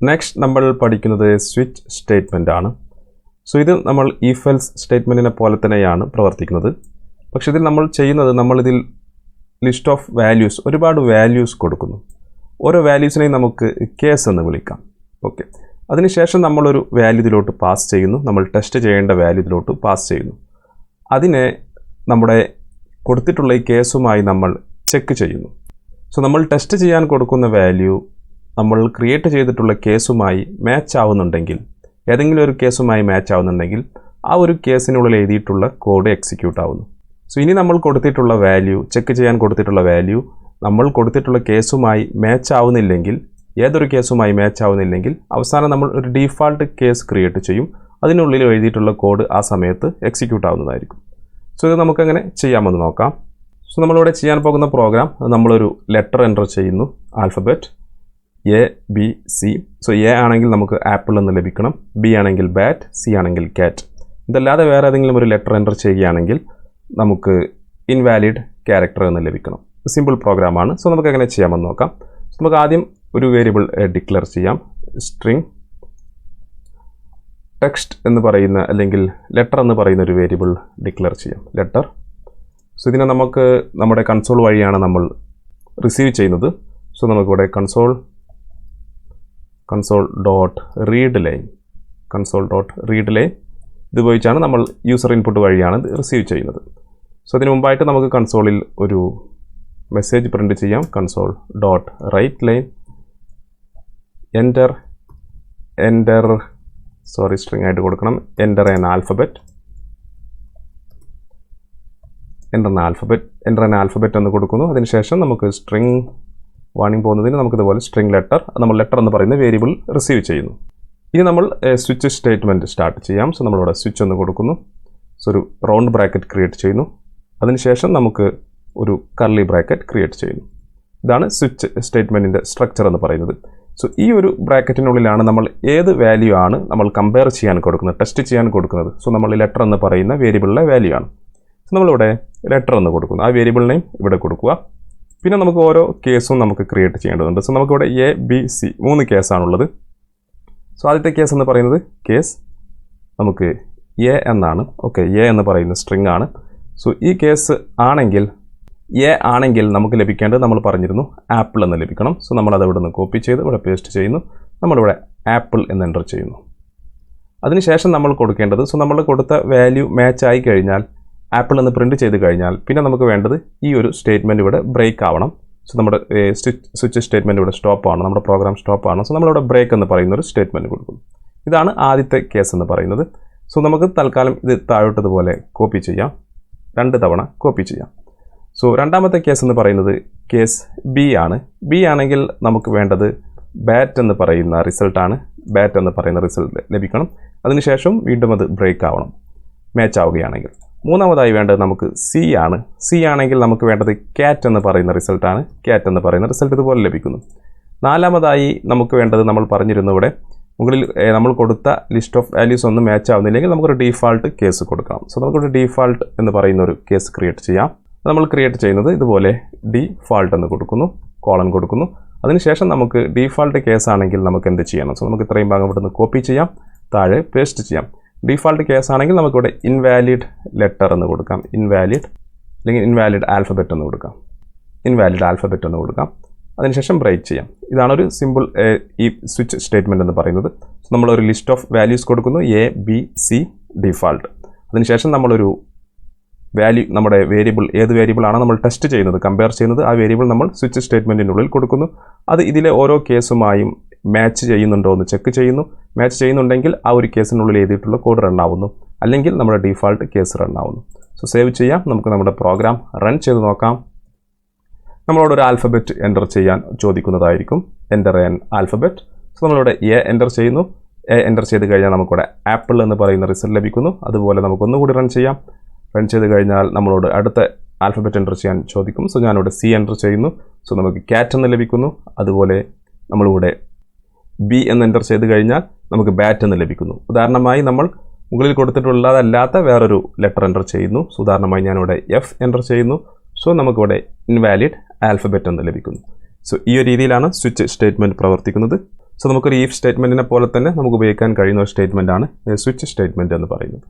Next നമ്മൾ പഠിക്കുന്നത് switch statement ആണ്. സോ ഇത് നമ്മൾ if else സ്റ്റേറ്റ്മെൻറ്റിനെ പോലെ തന്നെയാണ് പ്രവർത്തിക്കുന്നത്. പക്ഷേ ഇതിൽ നമ്മൾ ചെയ്യുന്നത് നമ്മളിതിൽ ലിസ്റ്റ് ഓഫ് വാല്യൂസ് ഒരുപാട് വാല്യൂസ് കൊടുക്കുന്നു. ഓരോ വാല്യൂസിനെയും നമുക്ക് കേസ് എന്ന് വിളിക്കാം. ഓക്കെ, അതിനുശേഷം നമ്മളൊരു വാല്യൂ ഇതിലോട്ട് പാസ് ചെയ്യുന്നു. നമ്മൾ ടെസ്റ്റ് ചെയ്യേണ്ട വാല്യൂ ഇതിലോട്ട് പാസ് ചെയ്യുന്നു. അതിനെ നമ്മുടെ കൊടുത്തിട്ടുള്ള ഈ കേസുമായി നമ്മൾ ചെക്ക് ചെയ്യുന്നു. സോ നമ്മൾ ടെസ്റ്റ് ചെയ്യാൻ കൊടുക്കുന്ന വാല്യൂ നമ്മൾ ക്രിയേറ്റ് ചെയ്തിട്ടുള്ള കേസുമായി മാച്ച് ആവുന്നുണ്ടെങ്കിൽ, ഏതെങ്കിലും ഒരു കേസുമായി മാച്ച് ആവുന്നുണ്ടെങ്കിൽ ആ ഒരു കേസിനുള്ളിൽ എഴുതിയിട്ടുള്ള കോഡ് എക്സിക്യൂട്ട് ആവുന്നു. സോ ഇനി നമ്മൾ കൊടുത്തിട്ടുള്ള വാല്യൂ, ചെക്ക് ചെയ്യാൻ കൊടുത്തിട്ടുള്ള വാല്യൂ നമ്മൾ കൊടുത്തിട്ടുള്ള കേസുമായി മാച്ച് ആവുന്നില്ലെങ്കിൽ, ഏതൊരു കേസുമായി മാച്ച് ആവുന്നില്ലെങ്കിൽ അവസാനം നമ്മൾ ഒരു ഡീഫാൾട്ട് കേസ് ക്രിയേറ്റ് ചെയ്യും. അതിനുള്ളിൽ എഴുതിയിട്ടുള്ള കോഡ് ആ സമയത്ത് എക്സിക്യൂട്ട് ആവുന്നതായിരിക്കും. സോ ഇത് നമുക്കങ്ങനെ ചെയ്യാമെന്ന് നോക്കാം. സോ നമ്മളിവിടെ ചെയ്യാൻ പോകുന്ന പ്രോഗ്രാം, നമ്മളൊരു ലെറ്റർ എൻ്റർ ചെയ്യുന്നു, alphabet A B C. So A ആണെങ്കിൽ നമുക്ക് ആപ്പിൾ എന്ന് ലഭിക്കണം, ബി ആണെങ്കിൽ ബാറ്റ്, സി ആണെങ്കിൽ കാറ്റ്. ഇതല്ലാതെ വേറെ ഏതെങ്കിലും ഒരു ലെറ്റർ എൻ്റർ ചെയ്യുകയാണെങ്കിൽ നമുക്ക് ഇൻവാലിഡ് ക്യാരക്ടർ എന്ന് ലഭിക്കണം. സിമ്പിൾ പ്രോഗ്രാമാണ്. സോ നമുക്ക് എങ്ങനെ ചെയ്യാമെന്ന് നോക്കാം. നമുക്ക് ആദ്യം ഒരു വേരിയബിൾ ഡിക്ലെയർ ചെയ്യാം. സ്ട്രിംഗ് ടെക്സ്റ്റ് എന്ന് പറയുന്ന അല്ലെങ്കിൽ ലെറ്റർ എന്ന് പറയുന്ന ഒരു വേരിയബിൾ ഡിക്ലെയർ ചെയ്യാം, ലെറ്റർ. സോ ഇതിനെ നമുക്ക് നമ്മുടെ കൺസോൾ വഴിയാണ് നമ്മൾ റിസീവ് ചെയ്യുന്നത്. സോ നമുക്കിവിടെ കൺസോൾ ഡോട്ട് റീഡ് ലൈൻ ഇത് ഉപയോഗിച്ചാണ് നമ്മൾ യൂസർ ഇൻപുട്ട് വഴിയാണ് ഇത് റിസീവ് ചെയ്യുന്നത്. സോ അതിന് മുമ്പായിട്ട് നമുക്ക് കൺസോളിൽ ഒരു മെസ്സേജ് പ്രിൻ്റ് ചെയ്യാം. Console dot write line enter string ആയിട്ട് കൊടുക്കണം. എൻ്റർ ആൻ ആൽഫബറ്റ് എന്ന് കൊടുക്കുന്നു. അതിനുശേഷം നമുക്ക് സ്ട്രിംഗ് വാണിംഗ് പോകുന്നതിന് നമുക്കിതുപോലെ സ്ട്രിംഗ് ലെറ്റർ, നമ്മൾ ലെറ്റർ എന്ന് പറയുന്ന വേരിയബിൾ റിസീവ് ചെയ്യുന്നു. ഇനി നമ്മൾ സ്വിച്ച് സ്റ്റേറ്റ്മെൻറ്റ് സ്റ്റാർട്ട് ചെയ്യാം. സോ നമ്മളിവിടെ സ്വിച്ച് എന്ന് കൊടുക്കുന്നു. സോ ഒരു റൗണ്ട് ബ്രാക്കറ്റ് ക്രിയേറ്റ് ചെയ്യുന്നു. അതിനുശേഷം നമുക്ക് ഒരു കർലി ബ്രാക്കറ്റ് ക്രിയേറ്റ് ചെയ്യുന്നു. ഇതാണ് സ്വിച്ച് സ്റ്റേറ്റ്മെൻറ്റിൻ്റെ സ്ട്രക്ചർ എന്ന് പറയുന്നത്. സോ ഈ ഒരു ബ്രാക്കറ്റിനുള്ളിലാണ് നമ്മൾ ഏത് വാല്യൂ ആണ് നമ്മൾ കമ്പയർ ചെയ്യാൻ കൊടുക്കുന്നത്, ടെസ്റ്റ് ചെയ്യാൻ കൊടുക്കുന്നത്. സോ നമ്മൾ ലെറ്റർ എന്ന് പറയുന്ന വേരിയബിളിലെ വാല്യൂ ആണ്. സോ നമ്മളിവിടെ ലെറ്റർ എന്ന് കൊടുക്കുന്നു. ആ വേരിയബിൾ നെയിം ഇവിടെ കൊടുക്കുക. പിന്നെ നമുക്ക് ഓരോ കേസും നമുക്ക് ക്രിയേറ്റ് ചെയ്യേണ്ടതുണ്ട്. സോ നമുക്കിവിടെ എ ബി സി 3 കേസാണുള്ളത്. സോ ആദ്യത്തെ കേസ് എന്ന് പറയുന്നത് കേസ് നമുക്ക് എ എന്നാണ്. ഓക്കെ, എ എന്ന് പറയുന്ന സ്ട്രിംഗ് ആണ്. സോ ഈ കേസ് ആണെങ്കിൽ എ ആണെങ്കിൽ നമുക്ക് ലഭിക്കേണ്ടത് നമ്മൾ പറഞ്ഞിരുന്നു ആപ്പിൾ എന്ന് ലഭിക്കണം. സോ നമ്മളത് ഇവിടെ നിന്ന് കോപ്പി ചെയ്ത് ഇവിടെ പേസ്റ്റ് ചെയ്യുന്നു. നമ്മളിവിടെ ആപ്പിൾ എന്ന് എൻ്റർ ചെയ്യുന്നു. അതിനുശേഷം നമ്മൾ കൊടുക്കേണ്ടത്, സോ നമ്മൾ കൊടുത്ത വാല്യൂ മാച്ച് ആയി കഴിഞ്ഞാൽ, ആപ്പിൾ എന്ന് പ്രിൻറ്റ് ചെയ്ത് കഴിഞ്ഞാൽ പിന്നെ നമുക്ക് വേണ്ടത് ഈ ഒരു സ്റ്റേറ്റ്മെൻറ്റ് ഇവിടെ ബ്രേക്ക് ആവണം. സോ നമ്മുടെ സ്വിച്ച് സ്റ്റേറ്റ്മെൻറ്റ് ഇവിടെ സ്റ്റോപ്പാണ്, നമ്മുടെ പ്രോഗ്രാം സ്റ്റോപ്പാണ്. സോ നമ്മളിവിടെ ബ്രേക്ക് എന്ന് പറയുന്ന ഒരു സ്റ്റേറ്റ്മെൻറ്റ് കൊടുക്കുന്നു. ഇതാണ് ആദ്യത്തെ കേസ് എന്ന് പറയുന്നത്. സോ നമുക്ക് തൽക്കാലം ഇത് താഴോട്ടതുപോലെ കോപ്പി ചെയ്യാം, 2 തവണ കോപ്പി ചെയ്യാം. സോ രണ്ടാമത്തെ കേസ് എന്ന് പറയുന്നത് കേസ് ബി ആണ്. ബി ആണെങ്കിൽ നമുക്ക് വേണ്ടത് ബാറ്റ് എന്ന് പറയുന്ന റിസൾട്ടാണ്. ബാറ്റ് എന്ന് പറയുന്ന റിസൾട്ട് ലഭിക്കണം. അതിനുശേഷം വീണ്ടും അത് ബ്രേക്ക് ആവണം മാച്ച് ആവുകയാണെങ്കിൽ. മൂന്നാമതായി വേണ്ടത് നമുക്ക് സി ആണ്. സി ആണെങ്കിൽ നമുക്ക് വേണ്ടത് കാറ്റ് എന്ന് പറയുന്ന റിസൾട്ടാണ്. കാറ്റ് എന്ന് പറയുന്ന റിസൾട്ട് ഇതുപോലെ ലഭിക്കുന്നു. നാലാമതായി നമുക്ക് വേണ്ടത് നമ്മൾ പറഞ്ഞിരുന്നു ഇവിടെ മുകളിൽ നമ്മൾ കൊടുത്ത ലിസ്റ്റ് ഓഫ് വാല്യൂസ് ഒന്നും മാച്ച് ആവുന്നില്ലെങ്കിൽ നമുക്കൊരു ഡീഫാൾട്ട് കേസ് കൊടുക്കണം. സോ നമുക്കൊരു ഡീഫാൾട്ട് എന്ന് പറയുന്ന ഒരു കേസ് ക്രിയേറ്റ് ചെയ്യാം. നമ്മൾ ക്രിയേറ്റ് ചെയ്യുന്നത് ഇതുപോലെ ഡീഫാൾട്ട് എന്ന് കൊടുക്കുന്നു, കോളൻ കൊടുക്കുന്നു. അതിനുശേഷം നമുക്ക് ഡീഫാൾട്ട് കേസ് ആണെങ്കിൽ നമുക്ക് എന്ത് ചെയ്യണം? സോ നമുക്ക് ഇത്രയും ഭാഗം ഇവിടെ നിന്ന് കോപ്പി ചെയ്യാം, താഴെ പേസ്റ്റ് ചെയ്യാം. ഡീഫാൾട്ട് കേസ് ആണെങ്കിൽ നമുക്കിവിടെ ഇൻവാലിഡ് ലെറ്റർ എന്ന് കൊടുക്കാം, ഇൻവാലിഡ് അല്ലെങ്കിൽ ഇൻവാലിഡ് ആൽഫബറ്റ് എന്ന് കൊടുക്കാം. അതിനുശേഷം ബ്രേക്ക് ചെയ്യാം. ഇതാണ് ഒരു സിമ്പിൾ ഈ സ്വിച്ച് സ്റ്റേറ്റ്മെൻറ്റ് എന്ന് പറയുന്നത്. സോ നമ്മളൊരു ലിസ്റ്റ് ഓഫ് വാല്യൂസ് കൊടുക്കുന്നു, എ ബി സി ഡീഫാൾട്ട്. അതിനുശേഷം നമ്മളൊരു വാല്യൂ, നമ്മുടെ വേരിയബിൾ ഏത് വേരിയബിളാണ് നമ്മൾ ടെസ്റ്റ് ചെയ്യുന്നത്, കമ്പയർ ചെയ്യുന്നത്, ആ വേരിയബിൾ നമ്മൾ സ്വിച്ച് സ്റ്റേറ്റ്മെൻറ്റിനുള്ളിൽ കൊടുക്കുന്നു. അത് ഇതിലെ ഓരോ കേസുമായും മാച്ച് ചെയ്യുന്നുണ്ടോ എന്ന് ചെക്ക് ചെയ്യുന്നു. മാച്ച് ചെയ്യുന്നുണ്ടെങ്കിൽ ആ ഒരു കേസിനുള്ളിൽ എഴുതിയിട്ടുള്ള കോഡ് റൺ ആവുന്നു, അല്ലെങ്കിൽ നമ്മുടെ ഡീഫാൾട്ട് കേസ് റൺ ആവുന്നു. സോ സേവ് ചെയ്യാം. നമുക്ക് നമ്മുടെ പ്രോഗ്രാം റൺ ചെയ്ത് നോക്കാം. നമ്മളോട് ഒരു ആൽഫബറ്റ് എൻ്റർ ചെയ്യാൻ ചോദിക്കുന്നതായിരിക്കും, എൻ്റർ ആൻ ആൽഫബറ്റ്. സോ നമ്മളിവിടെ എ എൻ്റർ ചെയ്യുന്നു. എ എൻ്റർ ചെയ്ത് കഴിഞ്ഞാൽ നമുക്കിവിടെ ആപ്പിൾ എന്ന് പറയുന്ന റിസൾട്ട് ലഭിക്കുന്നു. അതുപോലെ നമുക്കൊന്നുകൂടി റൺ ചെയ്യാം. റൺ ചെയ്ത് കഴിഞ്ഞാൽ നമ്മളോട് അടുത്ത ആൽഫബറ്റ് എൻ്റർ ചെയ്യാൻ ചോദിക്കും. സോ ഞാനിവിടെ സി എൻ്റർ ചെയ്യുന്നു. സോ നമുക്ക് കാറ്റ് എന്ന് ലഭിക്കുന്നു. അതുപോലെ നമ്മളിവിടെ ബി എന്ന് എൻ്റർ ചെയ്ത് കഴിഞ്ഞാൽ നമുക്ക് ബാറ്റ് എന്ന് ലഭിക്കുന്നു. ഉദാഹരണമായി നമ്മൾ മുകളിൽ കൊടുത്തിട്ടുള്ളതല്ലാത്ത വേറൊരു ലെറ്റർ എൻ്റർ ചെയ്യുന്നു. സോ ഉദാഹരണമായി ഞാനിവിടെ എഫ് എൻ്റർ ചെയ്യുന്നു. സോ നമുക്കിവിടെ ഇൻവാലിഡ് ആൽഫബറ്റ് എന്ന് ലഭിക്കുന്നു. സോ ഈ ഒരു രീതിയിലാണ് സ്വിച്ച് സ്റ്റേറ്റ്മെൻറ്റ് പ്രവർത്തിക്കുന്നത്. സോ നമുക്കൊരു ഈഫ് സ്റ്റേറ്റ്മെൻറ്റിനെ പോലെ തന്നെ നമുക്ക് ഉപയോഗിക്കാൻ കഴിയുന്ന ഒരു സ്റ്റേറ്റ്മെൻറ്റാണ് സ്വിച്ച് സ്റ്റേറ്റ്മെൻറ്റ് എന്ന് പറയുന്നത്.